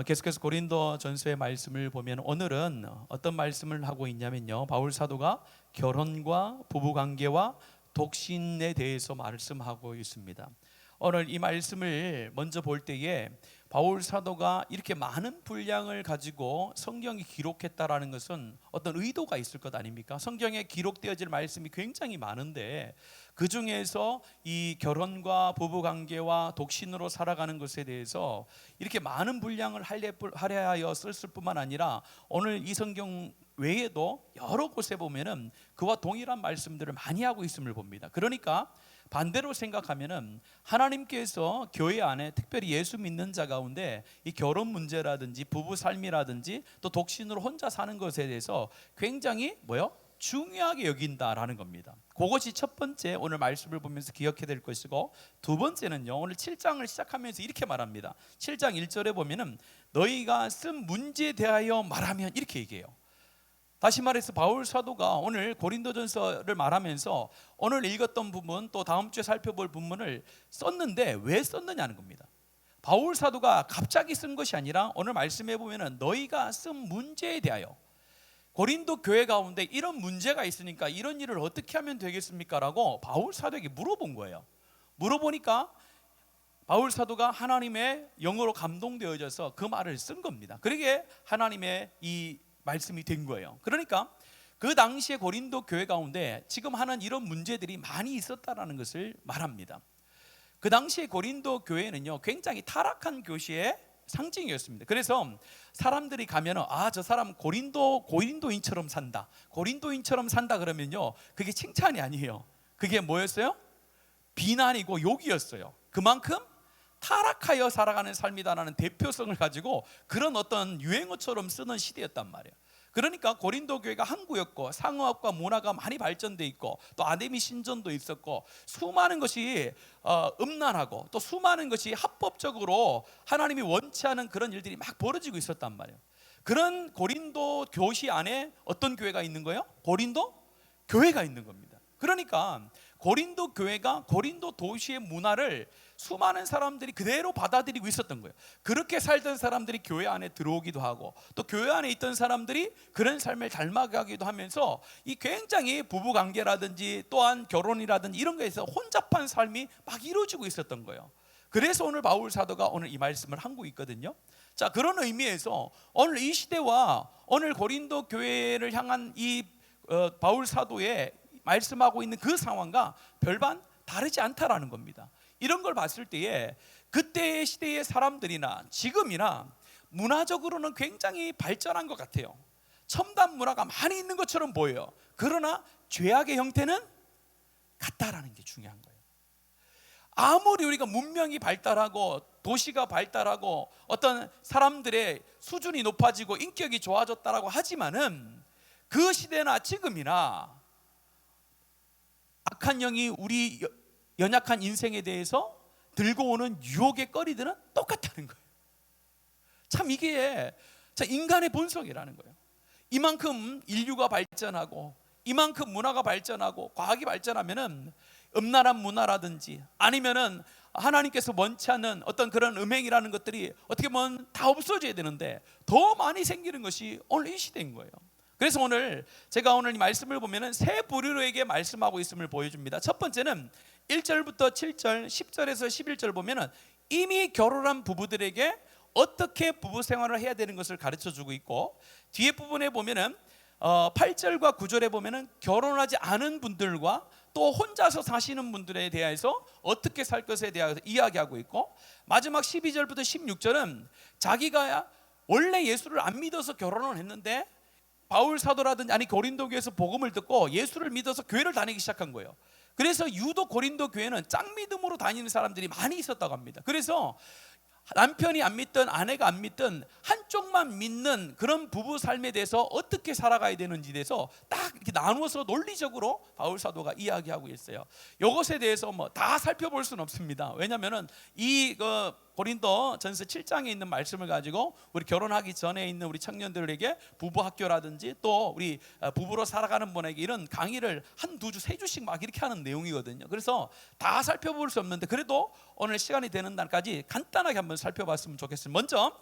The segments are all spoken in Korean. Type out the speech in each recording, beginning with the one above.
계속해서 고린도 전서의 말씀을 보면 오늘은 어떤 말씀을 하고 있냐면요, 바울 사도가 결혼과 부부관계와 독신에 대해서 말씀하고 있습니다. 오늘 이 말씀을 먼저 볼 때에 바울 사도가 이렇게 많은 분량을 가지고 성경이 기록했다라는 것은 어떤 의도가 있을 것 아닙니까? 성경에 기록되어질 말씀이 굉장히 많은데 그 중에서 이 결혼과 부부관계와 독신으로 살아가는 것에 대해서 이렇게 많은 분량을 할애하여 썼을 뿐만 아니라 오늘 이 성경 외에도 여러 곳에 보면은 그와 동일한 말씀들을 많이 하고 있음을 봅니다. 그러니까 반대로 생각하면은 하나님께서 교회 안에 특별히 예수 믿는 자 가운데 이 결혼 문제라든지 부부 삶이라든지 또 독신으로 혼자 사는 것에 대해서 굉장히 중요하게 여긴다라는 겁니다. 그것이 첫 번째 오늘 말씀을 보면서 기억해야 될 것이고, 두 번째는요, 오늘 7장을 시작하면서 이렇게 말합니다. 7장 1절에 보면은 너희가 쓴 문제에 대하여 말하면 이렇게 얘기해요. 다시 말해서 바울 사도가 오늘 고린도전서를 말하면서 오늘 읽었던 부분 또 다음 주에 살펴볼 부분을 썼는데 왜 썼느냐는 겁니다. 바울 사도가 갑자기 쓴 것이 아니라 오늘 말씀해 보면은 너희가 쓴 문제에 대하여, 고린도 교회 가운데 이런 문제가 있으니까 이런 일을 어떻게 하면 되겠습니까? 라고 바울 사도에게 물어본 거예요. 물어보니까 바울 사도가 하나님의 영으로 감동되어져서 그 말을 쓴 겁니다. 그러게 하나님의 이 말씀이 된 거예요. 그러니까 그 당시에 고린도 교회 가운데 지금 하는 이런 문제들이 많이 있었다라는 것을 말합니다. 그 당시에 고린도 교회는요, 굉장히 타락한 교시의 상징이었습니다. 그래서 사람들이 가면은 저 사람 고린도인처럼 산다, 고린도인처럼 산다 그러면요, 그게 칭찬이 아니에요. 그게 뭐였어요? 비난이고 욕이었어요. 그만큼 타락하여 살아가는 삶이다라는 대표성을 가지고 그런 어떤 유행어처럼 쓰는 시대였단 말이에요. 그러니까 고린도 교회가 항구였고 상어학과 문화가 많이 발전돼 있고 또 아데미 신전도 있었고 수많은 것이 음란하고 또 수많은 것이 합법적으로 하나님이 원치 않은 그런 일들이 막 벌어지고 있었단 말이에요. 그런 고린도 교시 안에 어떤 교회가 있는 거예요? 고린도 교회가 있는 겁니다. 그러니까 고린도 교회가 고린도 도시의 문화를 수많은 사람들이 그대로 받아들이고 있었던 거예요. 그렇게 살던 사람들이 교회 안에 들어오기도 하고 또 교회 안에 있던 사람들이 그런 삶을 닮아가기도 하면서 이 굉장히 부부관계라든지 또한 결혼이라든지 이런 거에서 혼잡한 삶이 막 이루어지고 있었던 거예요. 그래서 오늘 바울 사도가 오늘 이 말씀을 하고 있거든요. 자, 그런 의미에서 오늘 이 시대와 오늘 고린도 교회를 향한 이 바울 사도의 말씀하고 있는 그 상황과 별반 다르지 않다라는 겁니다. 이런 걸 봤을 때에 그때의 시대의 사람들이나 지금이나 문화적으로는 굉장히 발전한 것 같아요. 첨단 문화가 많이 있는 것처럼 보여요. 그러나 죄악의 형태는 같다라는 게 중요한 거예요. 아무리 우리가 문명이 발달하고 도시가 발달하고 어떤 사람들의 수준이 높아지고 인격이 좋아졌다라고 하지만은 그 시대나 지금이나 악한 영이 우리 연약한 인생에 대해서 들고 오는 유혹의 거리들은 똑같다는 거예요. 참 이게 인간의 본성이라는 거예요. 이만큼 인류가 발전하고 이만큼 문화가 발전하고 과학이 발전하면은 음란한 문화라든지 아니면은 하나님께서 원치 않는 어떤 그런 음행이라는 것들이 어떻게 보면 다 없어져야 되는데 더 많이 생기는 것이 오늘 이 시대인 거예요. 그래서 오늘 제가 오늘 이 말씀을 보면은 세 부류에게 말씀하고 있음을 보여줍니다. 첫 번째는 1절부터 7절, 10절에서 11절 보면은 이미 결혼한 부부들에게 어떻게 부부 생활을 해야 되는 것을 가르쳐 주고 있고, 뒤에 부분에 보면은 8절과 9절에 보면은 결혼하지 않은 분들과 또 혼자서 사시는 분들에 대해서 어떻게 살 것에 대해서 이야기하고 있고, 마지막 12절부터 16절은 자기가 원래 예수를 안 믿어서 결혼을 했는데 바울 사도라든지 아니 고린도 교회에서 복음을 듣고 예수를 믿어서 교회를 다니기 시작한 거예요. 그래서 유독 고린도 교회는 짱 믿음으로 다니는 사람들이 많이 있었다고 합니다. 그래서 남편이 안 믿든 아내가 안 믿든 한쪽만 믿는 그런 부부 삶에 대해서 어떻게 살아가야 되는지에 대해서 딱 이렇게 나누어서 논리적으로 바울 사도가 이야기하고 있어요. 이것에 대해서 다 살펴볼 수는 없습니다. 왜냐하면은 이 고린도 전서 7장에 있는 말씀을 가지고 우리 결혼하기 전에 있는 우리 청년들에게 부부 학교라든지 또 우리 부부로 살아가는 분에게 이런 강의를 한두 주, 세 주씩 막 이렇게 하는 내용이거든요. 그래서 다 살펴볼 수 없는데 그래도 오늘 시간이 되는 날까지 간단하게 한번 살펴봤으면 좋겠습니다. 먼저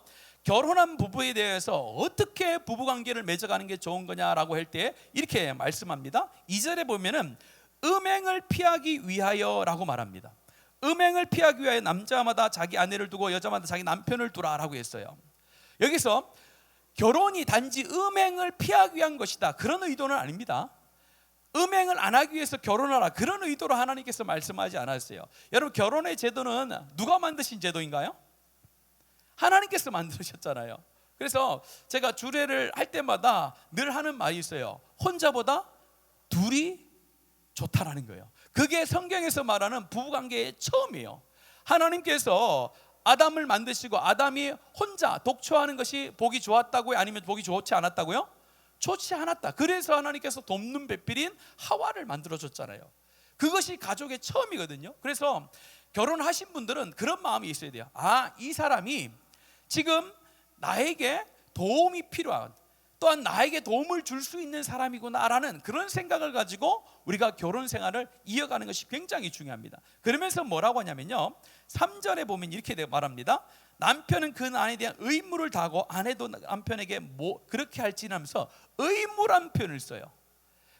결혼한 부부에 대해서 어떻게 부부관계를 맺어가는 게 좋은 거냐라고 할 때 이렇게 말씀합니다. 2절에 보면은 음행을 피하기 위하여라고 말합니다. 음행을 피하기 위하여 남자마다 자기 아내를 두고 여자마다 자기 남편을 두라라고 했어요. 여기서 결혼이 단지 음행을 피하기 위한 것이다, 그런 의도는 아닙니다. 음행을 안 하기 위해서 결혼하라, 그런 의도로 하나님께서 말씀하지 않았어요. 여러분, 결혼의 제도는 누가 만드신 제도인가요? 하나님께서 만드셨잖아요. 그래서 제가 주례를 할 때마다 늘 하는 말이 있어요. 혼자보다 둘이 좋다라는 거예요. 그게 성경에서 말하는 부부관계의 처음이에요. 하나님께서 아담을 만드시고 아담이 혼자 독초하는 것이 보기 좋았다고요? 아니면 보기 좋지 않았다고요? 좋지 않았다. 그래서 하나님께서 돕는 배필인 하와를 만들어줬잖아요. 그것이 가족의 처음이거든요. 그래서 결혼하신 분들은 그런 마음이 있어야 돼요. 아, 이 사람이 지금 나에게 도움이 필요한, 또한 나에게 도움을 줄 수 있는 사람이구나라는 그런 생각을 가지고 우리가 결혼 생활을 이어가는 것이 굉장히 중요합니다. 그러면서 뭐라고 하냐면요, 3절에 보면 이렇게 말합니다. 남편은 그 아내에 대한 의무를 다하고 아내도 남편에게 뭐 그렇게 할지는 하면서 의무란 표현을 써요.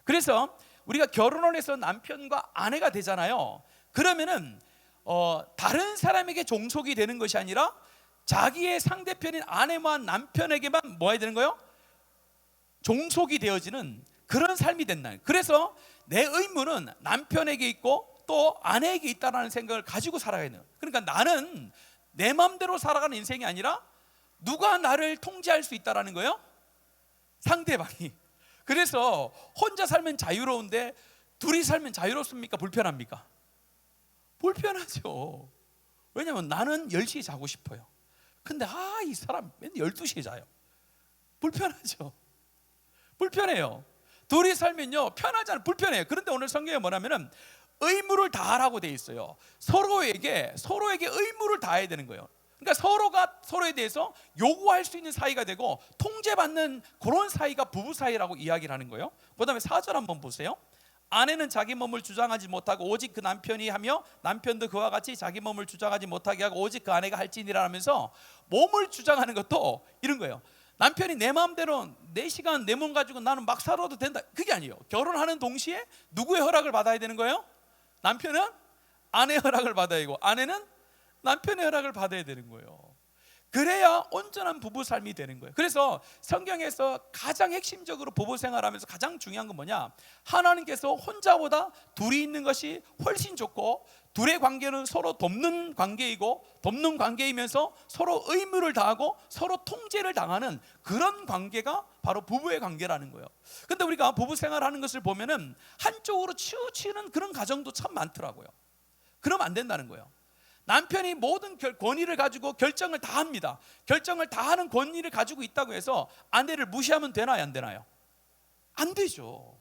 그래서 우리가 결혼을 해서 남편과 아내가 되잖아요. 그러면은 다른 사람에게 종속이 되는 것이 아니라 자기의 상대편인 아내만 남편에게만 뭐 해야 되는 거예요? 종속이 되어지는 그런 삶이 된다. 그래서 내 의무는 남편에게 있고 또 아내에게 있다는 생각을 가지고 살아가야 돼요. 그러니까 나는 내 마음대로 살아가는 인생이 아니라 누가 나를 통제할 수 있다는 거예요? 상대방이. 그래서 혼자 살면 자유로운데 둘이 살면 자유롭습니까? 불편합니까? 불편하죠. 왜냐하면 나는 10시에 자고 싶어요. 근데 이 사람 맨날 12시에 자요. 불편하죠. 불편해요. 둘이 살면요 편하잖아요. 불편해요. 그런데 오늘 성경에 뭐냐면은 의무를 다하라고 돼 있어요. 서로에게 의무를 다해야 되는 거예요. 그러니까 서로가 서로에 대해서 요구할 수 있는 사이가 되고 통제받는 그런 사이가 부부 사이라고 이야기를 하는 거예요. 그다음에 4절 한번 보세요. 아내는 자기 몸을 주장하지 못하고 오직 그 남편이 하며 남편도 그와 같이 자기 몸을 주장하지 못하게 하고 오직 그 아내가 할지니라 하면서 몸을 주장하는 것도 이런 거예요. 남편이 내 마음대로 내 시간 내 몸 가지고 나는 막 살아도 된다, 그게 아니에요. 결혼하는 동시에 누구의 허락을 받아야 되는 거예요? 남편은 아내의 허락을 받아야 되고 아내는 남편의 허락을 받아야 되는 거예요. 그래야 온전한 부부 삶이 되는 거예요. 그래서 성경에서 가장 핵심적으로 부부 생활하면서 가장 중요한 건 뭐냐, 하나님께서 혼자보다 둘이 있는 것이 훨씬 좋고 둘의 관계는 서로 돕는 관계이고 돕는 관계이면서 서로 의무를 다하고 서로 통제를 당하는 그런 관계가 바로 부부의 관계라는 거예요. 근데 우리가 부부 생활하는 것을 보면은 한쪽으로 치우치는 그런 가정도 참 많더라고요. 그러면 안 된다는 거예요. 남편이 모든 권위를 가지고 결정을 다 합니다. 결정을 다 하는 권위를 가지고 있다고 해서 아내를 무시하면 되나요, 안 되나요? 안 되죠.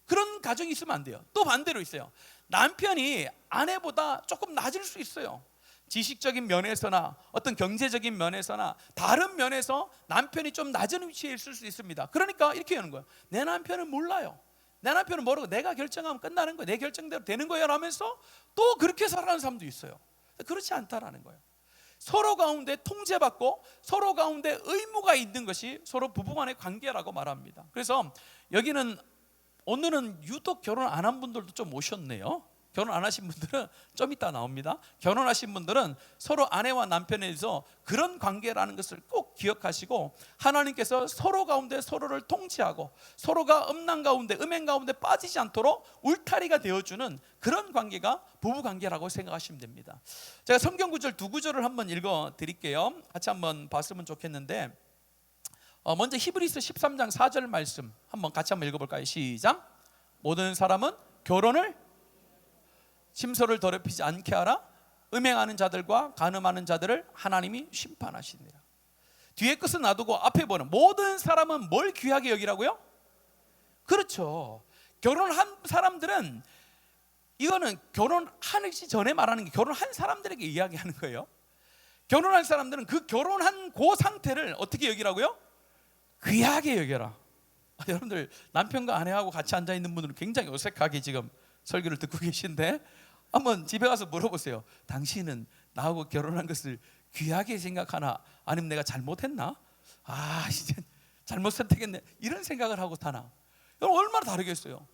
그런 가정이 있으면 안 돼요. 또 반대로 있어요. 남편이 아내보다 조금 낮을 수 있어요. 지식적인 면에서나 어떤 경제적인 면에서나 다른 면에서 남편이 좀 낮은 위치에 있을 수 있습니다. 그러니까 이렇게 하는 거예요. 내 남편은 몰라요. 내 남편은 모르고 내가 결정하면 끝나는 거예요. 내 결정대로 되는 거예요 라면서 또 그렇게 살아가는 사람도 있어요. 그렇지 않다라는 거예요. 서로 가운데 통제받고 서로 가운데 의무가 있는 것이 서로 부부간의 관계라고 말합니다. 그래서 여기는 오늘은 유독 결혼 안 한 분들도 좀 오셨네요. 결혼 안 하신 분들은 좀 이따 나옵니다. 결혼하신 분들은 서로 아내와 남편에 대해서 그런 관계라는 것을 꼭 기억하시고 하나님께서 서로 가운데 서로를 통치하고 서로가 음란 가운데 음행 가운데 빠지지 않도록 울타리가 되어주는 그런 관계가 부부 관계라고 생각하시면 됩니다. 제가 성경 구절 두 구절을 한번 읽어 드릴게요. 같이 한번 봤으면 좋겠는데 먼저 히브리서 13장 4절 말씀 한번 같이 한번 읽어볼까요? 시작. 모든 사람은 결혼을 심소를 더럽히지 않게 하라. 음행하는 자들과 간음하는 자들을 하나님이 심판하시니라. 뒤에 것은 놔두고 앞에 보는 모든 사람은 뭘 귀하게 여기라고요? 그렇죠. 결혼한 사람들은 이거는 결혼하기 전에 말하는 게 결혼한 사람들에게 이야기하는 거예요. 결혼한 사람들은 그 결혼한 그 상태를 어떻게 여기라고요? 귀하게 여겨라. 여러분들 남편과 아내하고 같이 앉아 있는 분들은 굉장히 어색하게 지금 설교를 듣고 계신데 한번 집에 가서 물어보세요. 당신은 나하고 결혼한 것을 귀하게 생각하나, 아니면 내가 잘못했나, 이제 잘못 선택했네, 이런 생각을 하고 타나? 여러분, 얼마나 다르겠어요.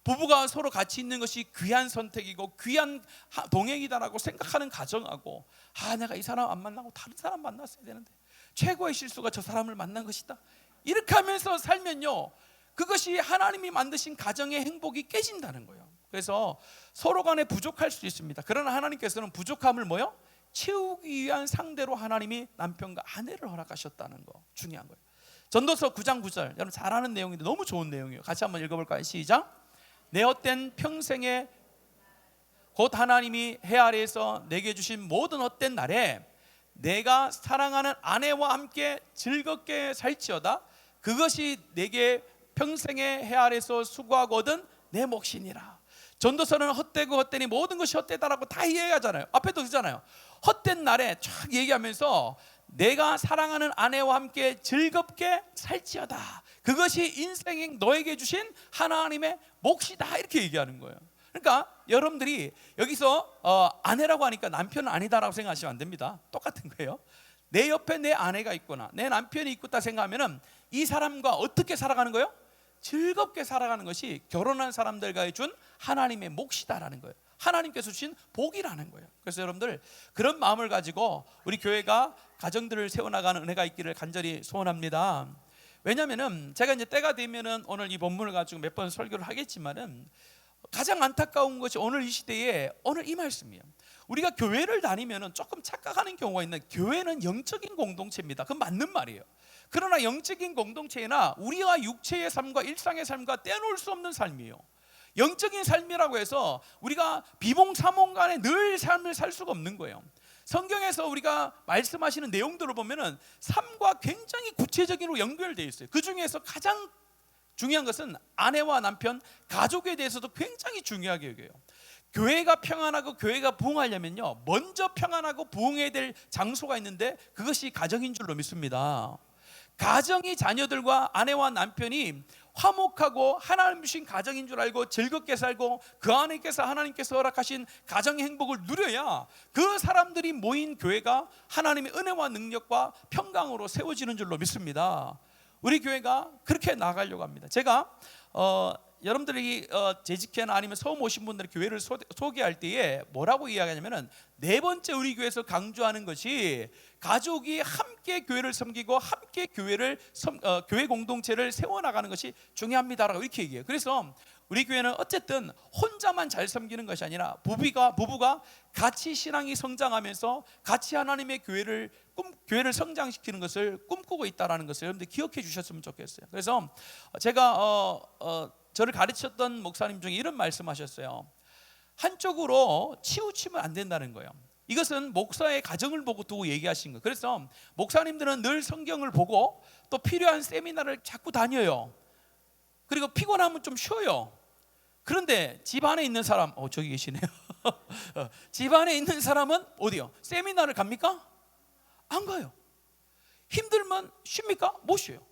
부부가 서로 같이 있는 것이 귀한 선택이고 귀한 동행이다라고 생각하는 가정하고, 내가 이 사람 안 만나고 다른 사람 만났어야 되는데, 최고의 실수가 저 사람을 만난 것이다, 이렇게 하면서 살면요, 그것이 하나님이 만드신 가정의 행복이 깨진다는 거예요. 그래서 서로 간에 부족할 수 있습니다. 그러나 하나님께서는 부족함을 채우기 위한 상대로 하나님이 남편과 아내를 허락하셨다는 거, 중요한 거예요. 전도서 9장 9절, 여러분 잘 아는 내용인데 너무 좋은 내용이에요. 같이 한번 읽어볼까요? 시작. 내 헛된 평생에 곧 하나님이 해 아래에서 내게 주신 모든 헛된 날에 내가 사랑하는 아내와 함께 즐겁게 살지어다. 그것이 내게 평생의 해 아래에서 수고하고 얻은 내 몫이니라. 전도서는 헛되고 헛되니 모든 것이 헛되다라고 다 이해하잖아요. 앞에도 그러잖아요. 헛된 날에 쫙 얘기하면서 내가 사랑하는 아내와 함께 즐겁게 살지어다. 그것이 인생에 너에게 주신 하나님의 몫이다, 이렇게 얘기하는 거예요. 그러니까 여러분들이 여기서 아내라고 하니까 남편은 아니다라고 생각하시면 안 됩니다. 똑같은 거예요. 내 옆에 내 아내가 있거나 내 남편이 있다 생각하면은 이 사람과 어떻게 살아가는 거예요? 즐겁게 살아가는 것이 결혼한 사람들과의 준 하나님의 몫이다라는 거예요. 하나님께서 주신 복이라는 거예요. 그래서 여러분들 그런 마음을 가지고 우리 교회가 가정들을 세워나가는 은혜가 있기를 간절히 소원합니다. 왜냐하면은 제가 이제 때가 되면은 오늘 이 본문을 가지고 몇 번 설교를 하겠지만은 가장 안타까운 것이 오늘 이 시대에 오늘 이 말씀이에요. 우리가 교회를 다니면은 조금 착각하는 경우가 있는, 교회는 영적인 공동체입니다. 그건 맞는 말이에요. 그러나 영적인 공동체나 우리와 육체의 삶과 일상의 삶과 떼놓을 수 없는 삶이에요. 영적인 삶이라고 해서 우리가 비몽사몽 간에 늘 삶을 살 수가 없는 거예요. 성경에서 우리가 말씀하시는 내용들을 보면은 삶과 굉장히 구체적으로 연결되어 있어요. 그 중에서 가장 중요한 것은 아내와 남편, 가족에 대해서도 굉장히 중요하게 여겨요. 교회가 평안하고 교회가 부흥하려면요, 먼저 평안하고 부흥해야 될 장소가 있는데 그것이 가정인 줄로 믿습니다. 가정이 자녀들과 아내와 남편이 화목하고 하나님 주신 가정인 줄 알고 즐겁게 살고 그 안에서 하나님께서 허락하신 가정의 행복을 누려야 그 사람들이 모인 교회가 하나님의 은혜와 능력과 평강으로 세워지는 줄로 믿습니다. 우리 교회가 그렇게 나가려고 합니다. 제가 여러분들이 재직회나 아니면 처음 오신 분들의 교회를 소개할 때에 뭐라고 이야기하냐면은, 네 번째 우리 교회에서 강조하는 것이 가족이 함께 교회를 섬기고 함께 교회 공동체를 세워나가는 것이 중요합니다라고 이렇게 얘기해요. 그래서 우리 교회는 어쨌든 혼자만 잘 섬기는 것이 아니라 부부가 같이 신앙이 성장하면서 같이 하나님의 교회를 성장시키는 것을 꿈꾸고 있다는 것을 여러분들 기억해 주셨으면 좋겠어요. 그래서 제가 저를 가르쳤던 목사님 중에 이런 말씀하셨어요. 한쪽으로 치우치면 안 된다는 거예요. 이것은 목사의 가정을 보고 두고 얘기하신 거예요. 그래서 목사님들은 늘 성경을 보고 또 필요한 세미나를 자꾸 다녀요. 그리고 피곤하면 좀 쉬어요. 그런데 집 안에 있는 사람, 저기 계시네요. 집 안에 있는 사람은 어디요? 세미나를 갑니까? 안 가요. 힘들면 쉽니까? 못 쉬어요.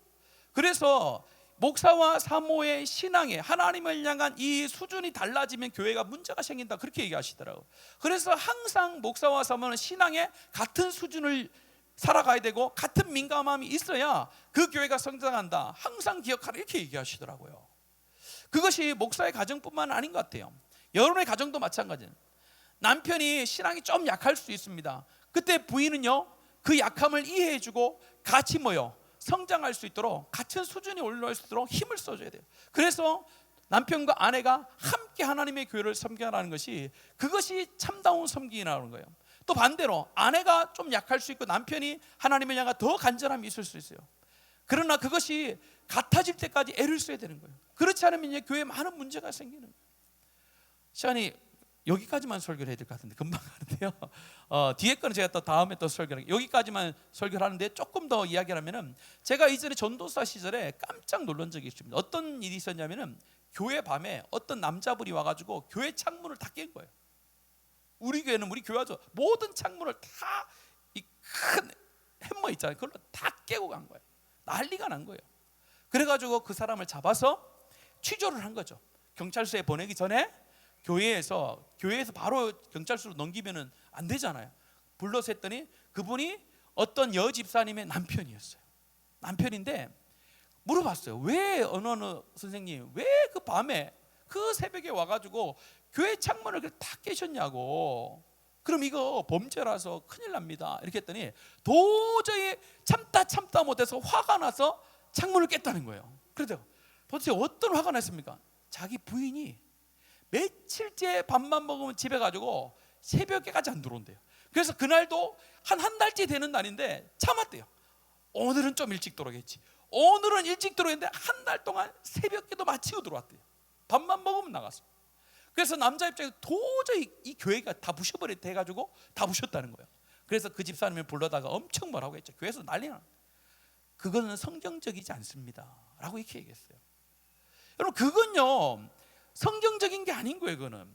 그래서 목사와 사모의 신앙에 하나님을 향한 이 수준이 달라지면 교회가 문제가 생긴다, 그렇게 얘기하시더라고요. 그래서 항상 목사와 사모는 신앙의 같은 수준을 살아가야 되고 같은 민감함이 있어야 그 교회가 성장한다, 항상 기억하라, 이렇게 얘기하시더라고요. 그것이 목사의 가정뿐만 아닌 것 같아요. 여러분의 가정도 마찬가지예요. 남편이 신앙이 좀 약할 수 있습니다. 그때 부인은요, 그 약함을 이해해주고 같이 성장할 수 있도록, 같은 수준이 올라올 수 있도록 힘을 써줘야 돼요. 그래서 남편과 아내가 함께 하나님의 교회를 섬겨라는 것이, 그것이 참다운 섬기라는 거예요. 또 반대로 아내가 좀 약할 수 있고 남편이 하나님을 향해 더 간절함이 있을 수 있어요. 그러나 그것이 같아질 때까지 애를 써야 되는 거예요. 그렇지 않으면 이제 교회에 많은 문제가 생기는 거예요. 시간이 여기까지만 설교를 해야 될 것 같은데 금방 가는데요. 뒤에 거는 제가 또 다음에 또 설교를, 여기까지만 설교를 하는데 조금 더 이야기를 하면은, 제가 이전에 전도사 시절에 깜짝 놀란 적이 있습니다. 어떤 일이 있었냐면은, 교회 밤에 어떤 남자분이 와가지고 교회 창문을 다 깬 거예요. 우리 교회는, 우리 교회죠, 모든 창문을 다 이 큰 햄머 있잖아요, 그걸로 다 깨고 간 거예요. 난리가 난 거예요. 그래가지고 그 사람을 잡아서 취조를 한 거죠. 경찰서에 보내기 전에 교회에서 바로 경찰서로 넘기면은 안 되잖아요. 불러서 했더니 그분이 어떤 여집사님의 남편이었어요. 남편인데 물어봤어요. 왜 어느 선생님 왜 그 밤에 그 새벽에 와가지고 교회 창문을 다 깨셨냐고. 그럼 이거 범죄라서 큰일 납니다. 이렇게 했더니 도저히 참다 못해서 화가 나서 창문을 깼다는 거예요. 그래서 도대체 어떤 화가 났습니까? 자기 부인이 며칠째 밥만 먹으면 집에 가지고 새벽에까지 안 들어온대요. 그래서 그날도 한 달째 되는 날인데 참았대요. 오늘은 좀 일찍 들어오겠지. 오늘은 일찍 들어오는데 한 달 동안 새벽에도 마치고 들어왔대요. 밥만 먹으면 나갔어. 그래서 남자 입장에서 도저히 이 교회가 다 부셔버렸다 해가지고 다 부셨다는 거예요. 그래서 그 집사님을 불러다가 엄청 뭐라고 했죠. 교회에서 난리나. 그거는 성경적이지 않습니다 라고 이렇게 얘기했어요. 여러분, 그건요 성경적인 게 아닌 거예요. 그거는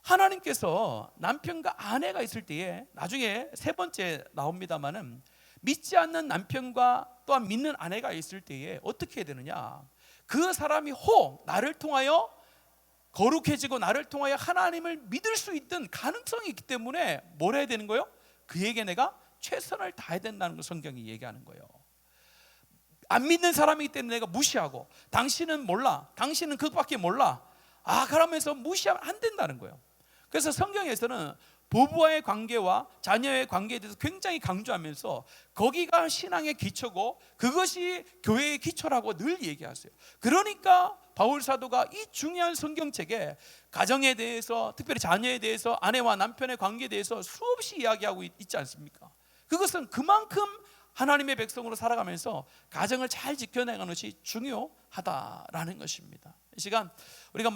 하나님께서 남편과 아내가 있을 때에, 나중에 세 번째 나옵니다마는 믿지 않는 남편과 또한 믿는 아내가 있을 때에 어떻게 해야 되느냐. 그 사람이 나를 통하여 거룩해지고 나를 통하여 하나님을 믿을 수 있던 가능성이 있기 때문에 뭘 해야 되는 거예요? 그에게 내가 최선을 다해야 된다는 걸 성경이 얘기하는 거예요. 안 믿는 사람이기 때문에 내가 무시하고, 당신은 몰라, 당신은 그것밖에 몰라, 그러면서 무시하면 안 된다는 거예요. 그래서 성경에서는 부부와의 관계와 자녀의 관계에 대해서 굉장히 강조하면서 거기가 신앙의 기초고 그것이 교회의 기초라고 늘 얘기하세요. 그러니까 바울 사도가 이 중요한 성경책에 가정에 대해서, 특별히 자녀에 대해서, 아내와 남편의 관계에 대해서 수없이 이야기하고 있지 않습니까? 그것은 그만큼 하나님의 백성으로 살아가면서 가정을 잘 지켜내가는 것이 중요하다라는 것입니다. 이 시간 우리가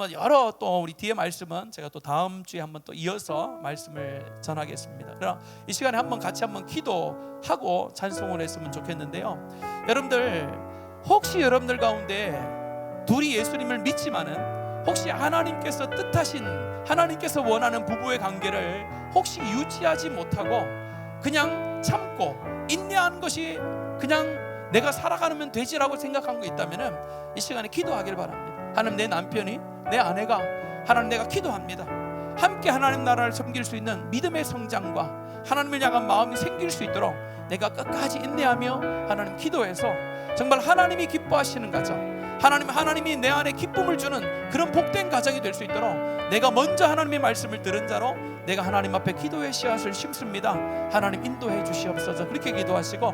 또 우리 뒤에 말씀은 제가 또 다음 주에 한번 또 이어서 말씀을 전하겠습니다. 그럼 이 시간에 같이 기도하고 찬송을 했으면 좋겠는데요. 여러분들, 혹시 여러분들 가운데 둘이 예수님을 믿지만은 혹시 하나님께서 뜻하신, 하나님께서 원하는 부부의 관계를 혹시 유지하지 못하고 그냥 참고 인내하는 것이 그냥 내가 살아가면 되지라고 생각한 거 있다면은 이 시간에 기도하길 바랍니다. 하나님, 내 남편이, 내 아내가, 하나님 내가 기도합니다. 함께 하나님 나라를 섬길 수 있는 믿음의 성장과 하나님을 향한 마음이 생길 수 있도록 내가 끝까지 인내하며 하나님 기도해서 정말 하나님이 기뻐하시는 가정, 하나님이 내 안에 기쁨을 주는 그런 복된 가정이 될 수 있도록 내가 먼저 하나님의 말씀을 들은 자로 내가 하나님 앞에 기도의 씨앗을 심습니다. 하나님 인도해 주시옵소서. 그렇게 기도하시고,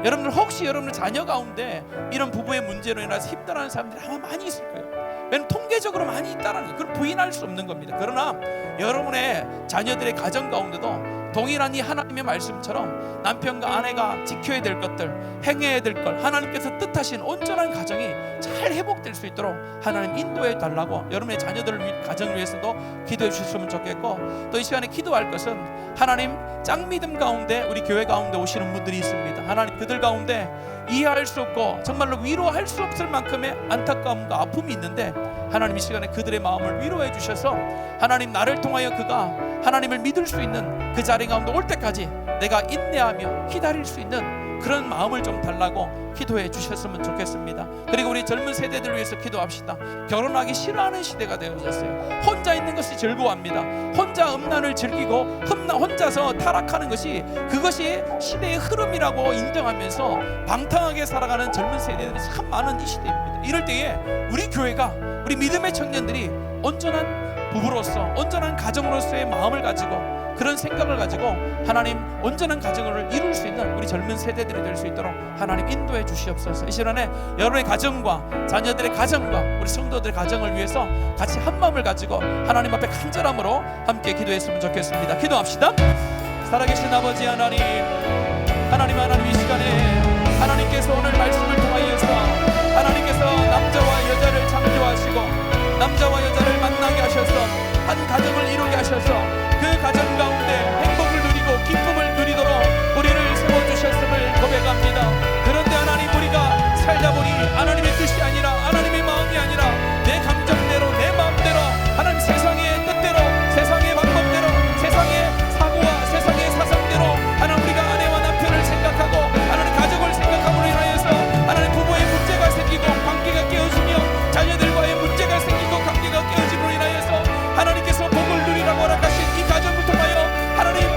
여러분들 혹시 여러분들 자녀 가운데 이런 부부의 문제로 인해서 힘들어하는 사람들이 아마 많이 있을 거예요. 왜냐하면 통계적으로 많이 있다는 거예요. 그걸 부인할 수 없는 겁니다. 그러나 여러분의 자녀들의 가정 가운데도 동일한 이 하나님의 말씀처럼 남편과 아내가 지켜야 될 것들, 행해야 될 것, 하나님께서 뜻하신 온전한 가정이 잘 회복될 수 있도록 하나님 인도해 달라고 여러분의 자녀들 가정을 위해서도 기도해 주셨으면 좋겠고, 또 이 시간에 기도할 것은 하나님 짱믿음 가운데 우리 교회 가운데 오시는 분들이 있습니다. 하나님, 그들 가운데 이해할 수 없고 정말로 위로할 수 없을 만큼의 안타까움과 아픔이 있는데 하나님 이 시간에 그들의 마음을 위로해 주셔서 하나님, 나를 통하여 그가 하나님을 믿을 수 있는 그 자리 가운데 올 때까지 내가 인내하며 기다릴 수 있는 그런 마음을 좀 달라고 기도해 주셨으면 좋겠습니다. 그리고 우리 젊은 세대들을 위해서 기도합시다. 결혼하기 싫어하는 시대가 되어졌어요. 혼자 있는 것이 즐거워합니다. 혼자 음란을 즐기고 혼자서 타락하는 것이, 그것이 시대의 흐름이라고 인정하면서 방탕하게 살아가는 젊은 세대들이 참 많은 이 시대입니다. 이럴 때에 우리 교회가, 우리 믿음의 청년들이 온전한 부부로서, 온전한 가정으로서의 마음을 가지고, 그런 생각을 가지고 하나님 온전한 가정을 이룰 수 있는 우리 젊은 세대들이 될 수 있도록 하나님 인도해 주시옵소서. 이 시간에 여러분의 가정과 자녀들의 가정과 우리 성도들의 가정을 위해서 같이 한 마음을 가지고 하나님 앞에 간절함으로 함께 기도했으면 좋겠습니다. 기도합시다. 살아계신 아버지 하나님, 이 시간에 하나님께서 오늘 말씀을 통하여서 하나님께서 남자와 여자를 창조하시고 남자와 여자를 만나게 하셔서 한 가정을 이루게 하셔서 그 가정 가운데 행복을 누리고 기쁨을 누리도록 우리를 세워주셨음을 고백합니다. 그런데 하나님, 우리가 살다 보니 하나님의 뜻이 아니라, 하나님의 마음이 아니라 내 감정대로, 내 마음대로, 하나님 세상의 뜻대로, 세상의 방법대로, 세상의 사고와 세상의 사상대로 하나님 우리가 아내와 남편을 생각하고 하나님 가족을 생각함으로 인하여서 하나님 부부의 문제가 생기고 관계가 깨어지며 자녀들과의 문제가 생기고 관계가 깨어짐으로 인하여서 하나님께서 복을 누리라고 허락하신 이 가정을 통하여 하나님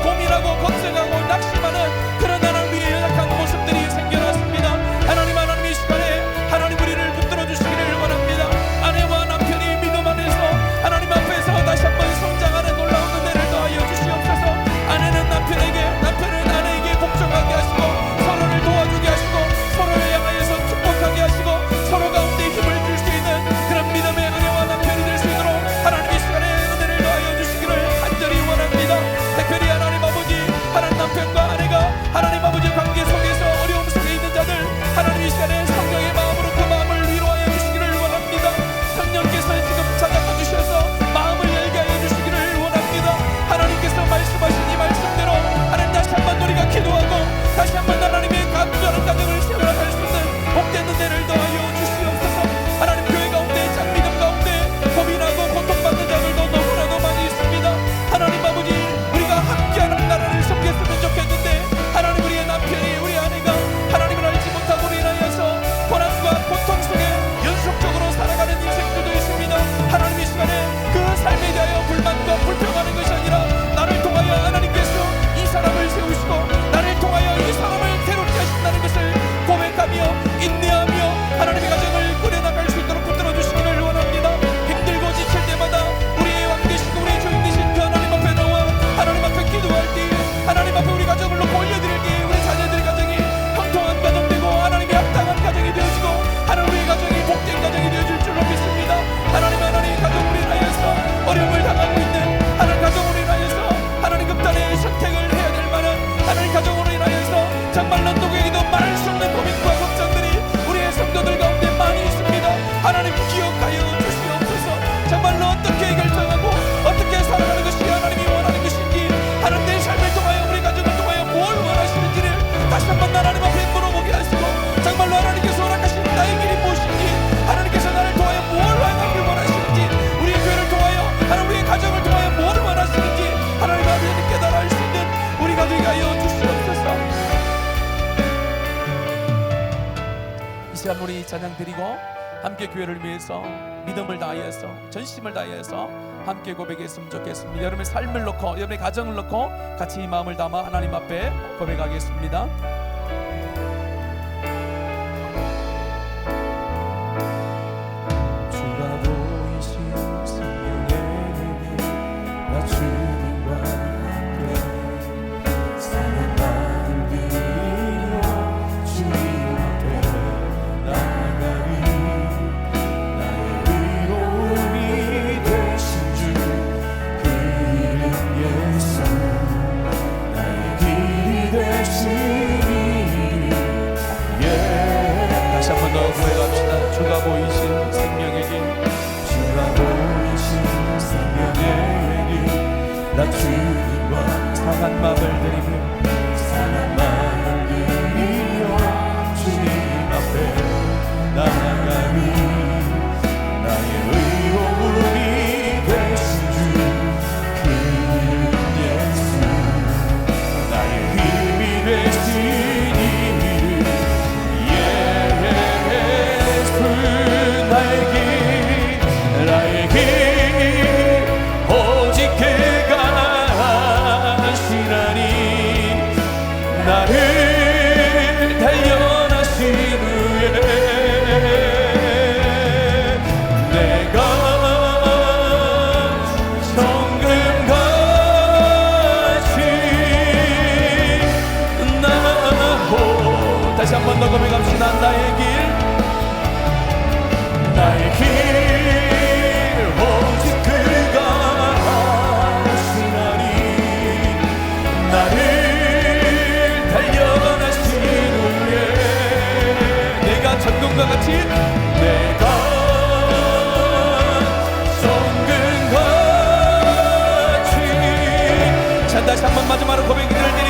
누구에게도 말할 수 없는 고민과 걱정들이 우리의 성도들 가운데 많이 있습니다. 하나님 기억하여 주시옵소서. 정말로 어떻게 결정하고 어떻게 살아가는 것이 하나님이 원하는 것인지, 하나님 내 삶을 통하여 우리 가정을 통하여 뭘 원하시는지를 다시 한번 하나님 앞에 물어보게 하시고, 정말로 하나님께서 허락하신 나의 길이 무엇인지, 하나님께서 나를 통하여 뭘 하나님을 원하시는지, 우리의 교회를 통하여 하나님 우리의 가정을 통하여 뭘 원하시는지 하나님 앞에 깨달아 알 수 있는 우리가 되게 하여 주시옵소서. 이 시간 우리 찬양 드리고 함께 교회를 위해서 믿음을 다하여서 전심을 다하여서 함께 고백했으면 좋겠습니다. 여러분의 삶을 놓고 여러분의 가정을 놓고 같이 이 마음을 담아 하나님 앞에 고백하겠습니다. 주가 보이신 생명의 나 주님과 함께 사는 마음 들이며 주님 앞에 나아가리. 나의 위로움이 되신 주 그 이름 예수, 나의 길이 되시니. 다시 한 번 더 고백합시다. 주가 보이신 생명의 길, 주가 보이신 생명의 길, 나 주님과 상한 마음을 드리며 상한 마음을 들이며 주님 앞에 나아가리. 나의 의로움이 되신 주 그 이름 예수, 나의 힘이 되신 이름 예수. 나의 길 오직 그가 하시나니. 나를 단련하신 후에 내가 정금같이 나고. 다시 한 번 더 고백합시다. 나의 길 오직 그가 하시나니. 나를 단련하신 후에 내가 전금과 같이 내가 정금같이. 자, 다시 한 번 마지막으로 고백을 드리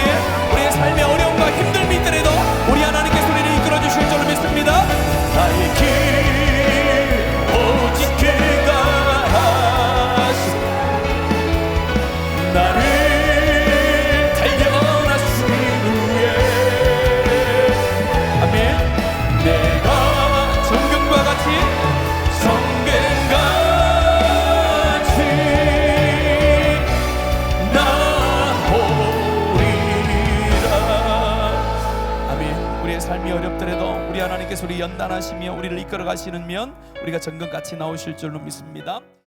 우리의 삶의 어려움과 힘듦이 있더라도 우리 하나님께서 우리를 이끌어 주실 줄로 믿습니다. 나의 길 오직 그가 하시. 나를 단련하신 후에 아멘. 내가 정금과 같이 성경같이 나오리라. 아멘. 우리의 삶이 어렵더라도 우리 하나님께서 우리 연단하시며 우리를 이끌어 가시는 면 우리가 정금같이 나오실 줄로 믿습니다.